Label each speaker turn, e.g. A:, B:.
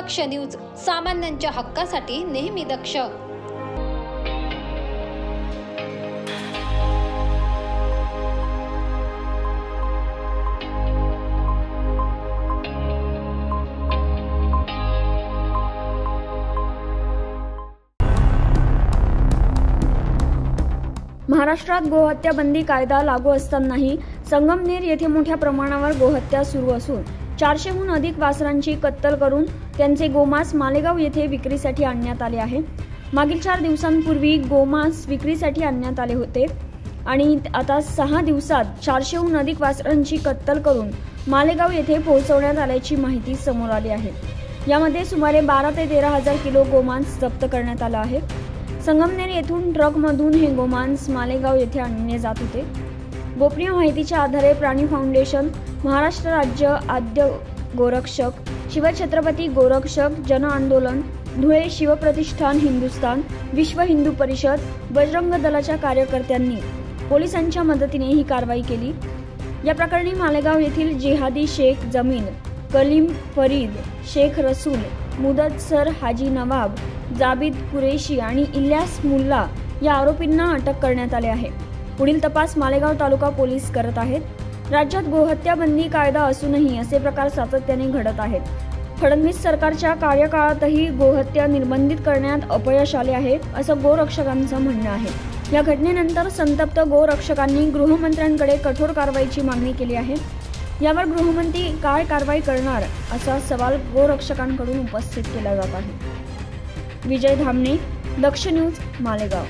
A: दक्ष news, सामान्यांच्या हक्कासाठी नेहमी दक्ष।
B: महाराष्ट्रात गोहत्या बंदी कायदा लागू असतानाही संगमनेर येथे मोठ्या प्रमाणावर गोहत्या सुरू असून 400हून अधिक वासरांची कत्तल करून त्यांचे गोमांस मालेगाव येथे विक्रीसाठी आणण्यात आले आहे। मागील 4 दिवसांपूर्वी गोमांस विक्रीसाठी आणण्यात आले होते आणि आता 6 दिवसात 400हून अधिक वासरांची कत्तल करून मालेगाव येथे पोहोचवण्यात आल्याची माहिती समोर आली आहे। यामध्ये सुमारे 12 ते 13,000 किलो गोमांस जप्त करण्यात आला आहे। संगमनेर येथून ट्रकमधून हे गोमांस मालेगाव येथे आणले जात होते। गोपनीय माहितीच्या आधारे प्राणी फाउंडेशन, महाराष्ट्र राज्य आद्य गोरक्षक, शिवछत्रपती गोरक्षक जन आंदोलन, धुळे शिवप्रतिष्ठान हिंदुस्थान, विश्व हिंदू परिषद, बजरंग दलाच्या कार्यकर्त्यांनी पोलिसांच्या मदतीने ही कारवाई केली। या प्रकरणी मालेगाव येथील जिहादी शेख जमीन, कलीम फरीद, शेख रसूल, मुदतसर हाजी नवाब, जाबिद कुरेशी आणि इलियास मुल्ला या आरोपींना अटक करण्यात आले आहे। पुढील तपास मालेगाव तालुका पोलीस करत आहेत। राज्यात गोहत्या बंदी कायदा असूनही असे प्रकार सातत्याने घडत आहेत। फडणवीस सरकारच्या कार्यकाळातही गोहत्या निर्बंधित करण्यात अपयश आले आहे, असं गोरक्षकांचं म्हणणं आहे। या घटनेनंतर संतप्त गोरक्षकांनी गृहमंत्र्यांकडे कठोर कारवाईची मागणी केली आहे। यावर गृहमंत्री काय कारवाई करणार असा सवाल गोरक्षकांकडून उपस्थित केला जात आहे। विजय धामणे, दक्ष न्यूज, मालेगाव।